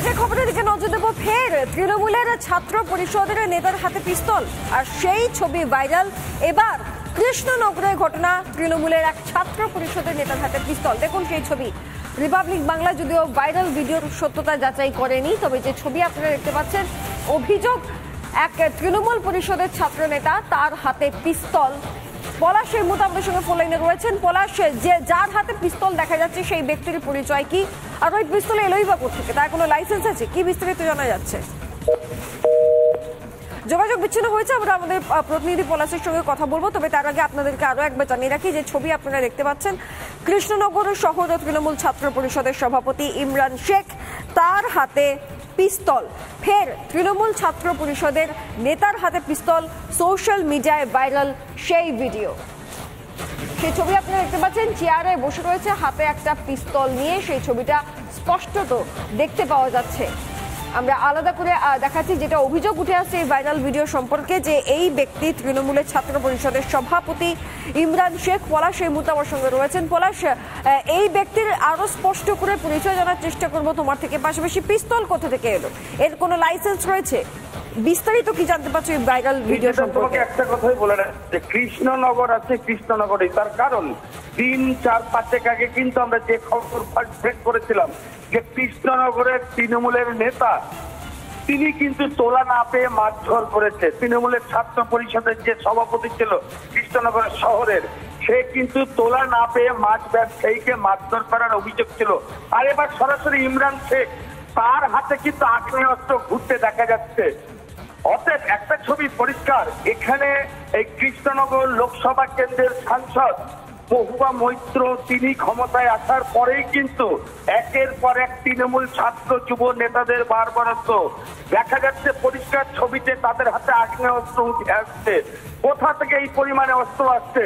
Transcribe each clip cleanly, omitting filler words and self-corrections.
যে খবরের দিকে নজর দেব, ফের তৃণমূলের ছাত্র পরিষদের নেতার হাতে পিস্তল, আর সেই ছবি ভাইরাল। এবার কৃষ্ণনগরের ঘটনা, তৃণমূলের এক ছাত্র পরিষদের নেতার হাতে পিস্তল। দেখুন সেই ছবি। রিপাবলিক বাংলা যদিও ভাইরাল ভিডিওর সত্যতা যাচাই করেনি, তবে যে ছবি আপনারা দেখতে পাচ্ছেন, অভিযোগ এক তৃণমূল পরিষদের ছাত্র নেতা, তার হাতে পিস্তল। পলাশ এই মুহূর্তে আমাদের সঙ্গে ফোন লাইনে রয়েছেন। পলাশ, যে যার হাতে পিস্তল দেখা যাচ্ছে সেই ব্যক্তির পরিচয় কি, আর ওই পিস্তল এলোই বা কোথেকে, তার কোনো লাইসেন্স আছে কি, বিস্তারিত জানা যাচ্ছে? যোগাযোগ বিচ্ছিন্ন হয়েছে, আমরা আমাদের প্রতিনিধি পলাশের সঙ্গে কথা বলবো, তবে তার আগে আপনাদেরকে আরো একবার জানিয়ে রাখি যে ছবি আপনারা দেখতে পাচ্ছেন, কৃষ্ণনগর শহর তৃণমূল ছাত্র পরিষদের সভাপতি ইমরান শেখ, তার হাতে পিস্তল। ফের তৃণমূল ছাত্র পরিষদের নেতার হাতে পিস্তল, সোশ্যাল মিডিয়ায় ভাইরাল সেই ভিডিও। সেই ছবি আপনারা দেখতে পাচ্ছেন, চেয়ারে বসে রয়েছে, হাতে একটা পিস্তল নিয়ে, সেই ছবিটা স্পষ্টত দেখতে পাওয়া যাচ্ছে। আমরা আলাদা করে দেখাচ্ছি যেটা অভিযোগ উঠে আসছে এই ভাইরাল ভিডিও সম্পর্কে, যে এই ব্যক্তি তৃণমূলের ছাত্র পরিষদের সভাপতি ইমরান শেখ। পলাশ এই মুহূর্তে আমার সঙ্গে রয়েছেন। পলাশ, এই ব্যক্তির আরো স্পষ্ট করে পরিচয় জানার চেষ্টা করবো তোমার থেকে, পাশাপাশি পিস্তল কোথা থেকে এলো, এর কোনো লাইসেন্স রয়েছে, বিস্তারিত কি জানতে পারছো এই ভাইরাল ভিডিও সম্পর্কে? একটা কথাই বলে না যে কৃষ্ণনগর আছে, কৃষ্ণনগরে তার কারণ 3-4-5 আগে কিন্তু আমরা যে খবর ব্রেক করেছিলাম যে কৃষ্ণনগরের তৃণমূলের নেতা তিনি কিন্তু তোলা না পেয়ে মারধর করেছে। তৃণমূলের ছাত্র পরিষদের যে সভাপতি ছিল কৃষ্ণনগর শহরের, সে কিন্তু তোলা না পেয়ে মাছ ব্যবসায়ীকে মারধর করার অভিযোগ ছিল। আর এবার সরাসরি ইমরান শেখ, তার হাতে কিন্তু আগ্নেয়াস্ত্র ঘুরতে দেখা যাচ্ছে। অতএব একটা ছবি পরিষ্কার, এখানে এই কৃষ্ণনগর লোকসভা কেন্দ্রের সাংসদ মহুয়া মৈত্র, তিনি ক্ষমতায় আসার পরেই কিন্তু একের পর এক তৃণমূল ছাত্র যুব নেতাদের বারবারত্ব দেখা যাচ্ছে। পরিষ্কার ছবিতে তাদের হাতে আগ্নেয়াস্ত্র উঠে আসছে। কোথা থেকে এই পরিমাণে অস্ত্র আসছে?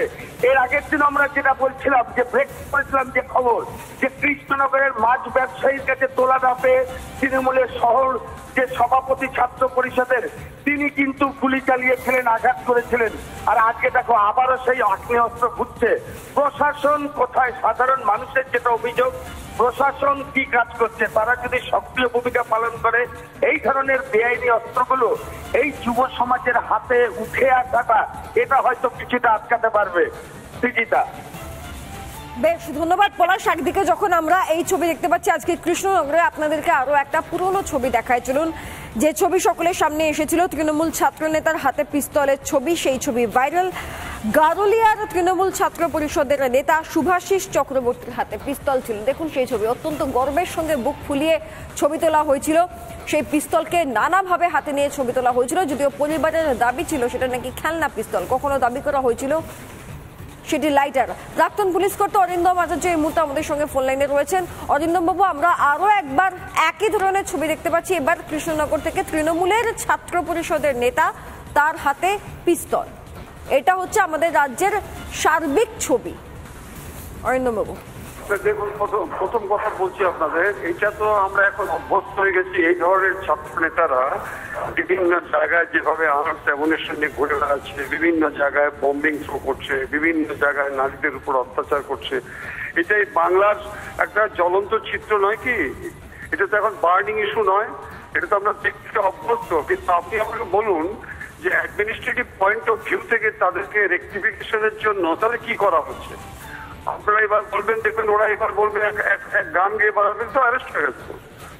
এর আগের দিন আমরা যেটা বলছিলাম, যে ব্রেক করেছিলাম যে খবর, যে কৃষ্ণনগরের মাছ ব্যবসায়ীর কাছে তোলা না পেয়ে তৃণমূলের শহর যে সভাপতি ছাত্র পরিষদের, তিনি কিন্তু গুলি চালিয়েছিলেন, আঘাত করেছিলেন। আর আজকে দেখো আবারও সেই আগ্নেয়াস্ত্র ঘুরছে। প্রশাসন কোথায়? সাধারণ মানুষের যেটা অভিযোগ, প্রশাসন কি কাজ করছে? তারা যদি সক্রিয় ভূমিকা পালন করে, এই ধরনের বেআইনি অস্ত্রগুলো এই যুব সমাজের হাতে উঠে আসাটা, এটা হয়তো কিছুটা আটকাতে পারবে। সুজিতা, বেশ ধন্যবাদ পলাশ। একদিকে যখন আমরা এই ছবি দেখতে পাচ্ছি আজকে কৃষ্ণনগরে, আপনাদেরকে আরো একটা পুরনো ছবি দেখায় চলুন, যে ছবি সকলের সামনে এসেছিল, তৃণমূল ছাত্র নেতার হাতে পিস্তলের ছবি। সেই ছবি ভাইরাল। গারুলিয়ার তৃণমূল ছাত্র পরিষদের নেতা শুভাশিস চক্রবর্তীর হাতে পিস্তল ছিল। দেখুন সেই ছবি, অত্যন্ত গর্বের সঙ্গে বুক ফুলিয়ে ছবি তোলা হয়েছিল। সেই পিস্তলকে নানাভাবে হাতে নিয়ে ছবি তোলা হয়েছিল, যদিও পরিবারের দাবি ছিল সেটা নাকি খেলনা পিস্তল। কখনো দাবি করা হয়েছিল সেটি লাইটার। প্রাক্তন পুলিশ কর্তা অরিন্দম আচার্য এই মুহূর্তে আমাদের সঙ্গে ফোন লাইনে রয়েছেন। অরিন্দম বাবু, আমরা আরো একবার একই ধরনের ছবি দেখতে পাচ্ছি, এবার কৃষ্ণনগর থেকে তৃণমূলের ছাত্র পরিষদের নেতা, তার হাতে পিস্তল। এটা হচ্ছে আমাদের রাজ্যের সার্বিক ছবি। অরিন্দম বাবু, দেখুন, প্রথম কথা বলছি আপনাদের, এটা তো আমরা এখন অভ্যস্ত হয়ে গেছি। এই ধরনের ছাত্র নেতারা বিভিন্ন জায়গায় যেভাবে আর্মস অ্যামুনিশন নিয়ে ঘুরে বেড়াচ্ছে, বিভিন্ন জায়গায় বম্বিং থ্রো করছে, বিভিন্ন জায়গায় নারীদের উপর অত্যাচার করছে, এটাই বাংলার একটা জ্বলন্ত চিত্র নয় কি? এটা তো এখন বার্নিং ইস্যু নয়, এটা তো আমরা দেখতে অভ্যস্ত। কিন্তু আপনি আমাকে বলুন যে অ্যাডমিনিস্ট্রেটিভ পয়েন্ট অফ ভিউ থেকে তাদেরকে রেকটিফিকেশনের জন্য তাহলে কি করা হচ্ছে? আপনারা এবার বলবেন, দেখবেন ওরা এবার বলবে এক গান গিয়ে বেড়াবেন তো অ্যারেস্ট হয়ে গেছে,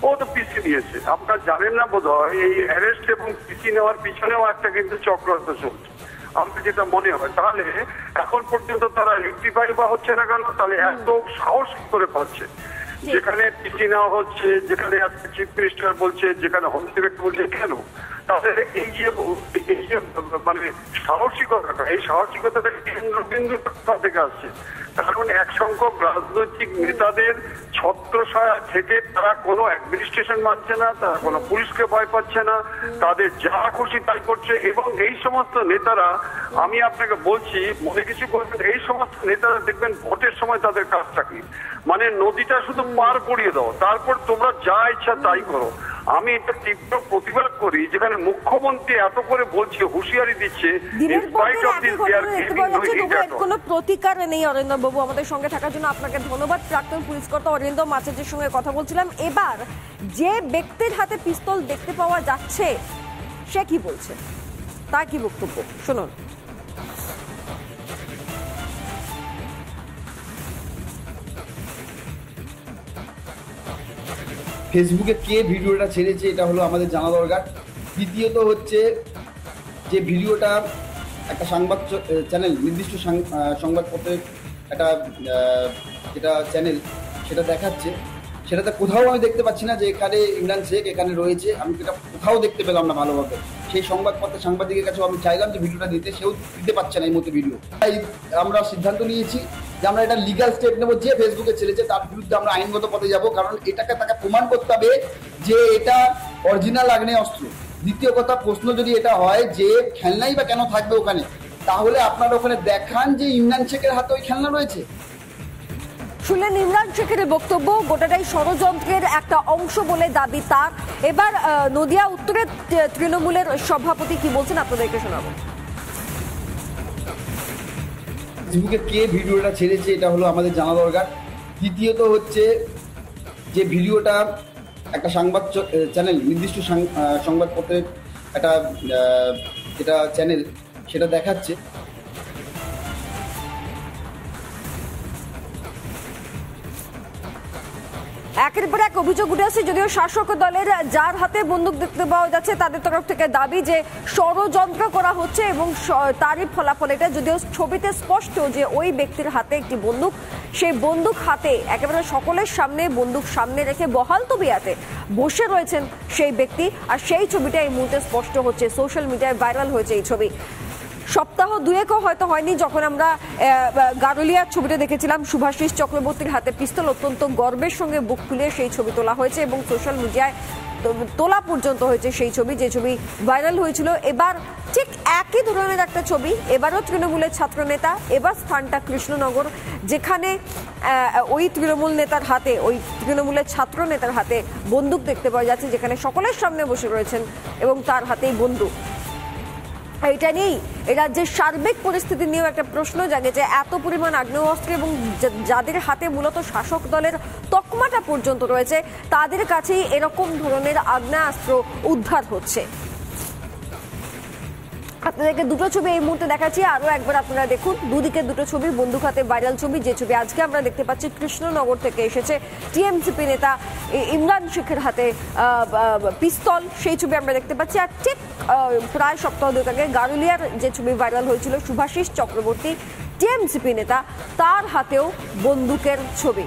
ও তো পিসি নিয়েছে। আপনারা জানেন না বোধ হয়, এই অ্যারেস্ট এবং পিসি নেওয়ার পিছনেও একটা কিন্তু চক্রান্ত চলছে আমাকে যেটা মনে হয়। তাহলে এখন পর্যন্ত তারা রেকটিফাই বা হচ্ছে না কেন? তাহলে এত সাহস কি করে পাচ্ছে? যেখানে পিসি নেওয়া হচ্ছে, যেখানে চিফ মিনিস্টার বলছে, যেখানে হোম সেক্রেটারি বলছে, কেন? তাদের এই যে মানে সাহসিকতা, এই সাহসিকতাটা কেন্দ্রবিন্দু থেকে আসছে। কারণ এক সংখ্যক রাজনৈতিক নেতাদের ছত্রছায়া থেকে তারা কোনো অ্যাডমিনিস্ট্রেশন মানছে না, তারা কোনো পুলিশকে ভয় পাচ্ছে না, তাদের যা খুশি তাই করছে। এবং এই সমস্ত নেতারা, আমি আপনাকে বলছি, মনে কিছু করবেন, এই সমস্ত নেতারা দেখবেন ভোটের সময় তাদের কাজটা কি, মানে নদীটা শুধু পার করিয়ে দাও, তারপর তোমরা যা ইচ্ছা তাই করো। আমি এটা তীব্র প্রতিবাদ করি, যেখানে মুখ্যমন্ত্রী এত করে বলছে, হুঁশিয়ারি দিচ্ছে, কোনো প্রতিকার নেই। অরিন্দম বাবু আমাদের সঙ্গে থাকার জন্য আপনাকে ধন্যবাদ। প্রাক্তন পুলিশ কর্তা অরিন্দম আচার্যের সঙ্গে কথা বলছিলাম। এবার যে ব্যক্তির হাতে পিস্তল দেখতে পাওয়া যাচ্ছে সে কি বলছে, তার কি বক্তব্য শুনুন। ফেসবুকে কে ভিডিওটা ছেড়েছে এটা হলো আমাদের জানা দরকার। দ্বিতীয়ত হচ্ছে যে ভিডিওটা একটা সংবাদ চ্যানেল, নির্দিষ্ট সংবাদপত্রের একটা যেটা চ্যানেল সেটা দেখাচ্ছে, সেটাতে কোথাও আমি দেখতে পাচ্ছি না যে এখানে ইমরান শেখ এখানে রয়েছে। আমি এটা কোথাও দেখতে পেলাম না ভালোভাবে। সেই সংবাদপত্রের সাংবাদিকের কাছেও আমি চাইলাম যে ভিডিওটা দিতে, সেও দিতে পারছে না এই মতো ভিডিও। তাই আমরা সিদ্ধান্ত নিয়েছি যে আমরা এটা লিগাল স্টেপ নেবো। যে ফেসবুকে ছেড়েছে তার বিরুদ্ধে আমরা আইনগত পথে যাব, কারণ এটাকে তাকে প্রমাণ করতে হবে যে এটা অরিজিনাল আগ্নেয়াস্ত্র। দ্বিতীয় কথা, প্রশ্ন যদি এটা হয় যে খেলনাই বা কেন থাকবে ওখানে, তাহলে আপনারা ওখানে দেখান যে ইমরান শেখের হাতে ওই খেলনা রয়েছে। শুনলেন ইমরান শেখের বক্তব্য। গোটাটাই ষড়যন্ত্রের একটা অংশ বলে দাবি তার। এবার নদিয়া উত্তরের তৃণমূলের সভাপতি কি বলছেন আপনাদেরকে শোনাবো। ফেসবুকে কে ভিডিওটা ছেড়েছে এটা হলো আমাদের জানা দরকার। দ্বিতীয়ত হচ্ছে যে ভিডিওটা একটা সংবাদ চ্যানেল, নির্দিষ্ট সংবাদপত্রের একটা যেটা চ্যানেল সেটা দেখাচ্ছে। একের পর এক অভিযোগ উঠে আসছে। যদিও শাসক দলের যার হাতে বন্দুক দেখতে পাওয়া যাচ্ছে তাদের তরফ থেকে দাবি যে ষড়যন্ত্র করা হচ্ছে এবং তারই ফলাফল এটা। যদিও ছবিতে স্পষ্ট যে ওই ব্যক্তির হাতে একটি বন্দুক, সেই বন্দুক হাতে একেবারে সকলের সামনে বন্দুক সামনে রেখে বহাল তবিয়াতে বসে রয়েছেন সেই ব্যক্তি। আর সেই ছবিটা এই মুহূর্তে স্পষ্ট হচ্ছে, সোশ্যাল মিডিয়ায় ভাইরাল হয়েছে এই ছবি। সপ্তাহ দুয়েকও হয়তো হয়নি যখন আমরা গারুলিয়ার ছবিটা দেখেছিলাম, শুভাশিস চক্রবর্তীর হাতে পিস্তল। অত্যন্ত গর্বের সঙ্গে বুক ফুলিয়ে সেই ছবি তোলা হয়েছে এবং সোশ্যাল মিডিয়ায় তোলা পর্যন্ত হয়েছে সেই ছবি, যে ছবি ভাইরাল হয়েছিল। এবার ঠিক একই ধরনের একটা ছবি, এবারও তৃণমূলের ছাত্র নেতা, এবার স্থানটা কৃষ্ণনগর, যেখানে ওই তৃণমূল নেতার হাতে, ওই তৃণমূলের ছাত্র নেতার হাতে বন্দুক দেখতে পাওয়া যাচ্ছে, যেখানে সকলের সামনে বসে রয়েছেন এবং তার হাতেই বন্দুক। এটা নিয়েই এই রাজ্যের সার্বিক পরিস্থিতি নিয়েও একটা প্রশ্ন জাগে যে এত পরিমাণ আগ্নেয়াস্ত্র এবং যাদের হাতে মূলত শাসক দলের তকমাটা পর্যন্ত রয়েছে তাদের কাছেই এরকম ধরনের আগ্নেয়াস্ত্র উদ্ধার হচ্ছে। আপনাদেরকে দুটো ছবি এই মুহূর্তে দেখাচ্ছি, আরো একবার আপনারা দেখুন। দুদিকে দুটো ছবি, বন্দুক হাতে ভাইরাল ছবি। যে ছবি আজকে আমরা দেখতে পাচ্ছি কৃষ্ণনগর থেকে এসেছে, টিএমসিপি নেতা ইমরান শেখের হাতে পিস্তল, সেই ছবি আমরা দেখতে পাচ্ছি। আর ঠিক প্রায় সপ্তাহ দুয়েক আগে গারুলিয়ার যে ছবি ভাইরাল হয়েছিল, শুভাশিস চক্রবর্তী টিএমসিপি নেতা, তার হাতেও বন্দুকের ছবি।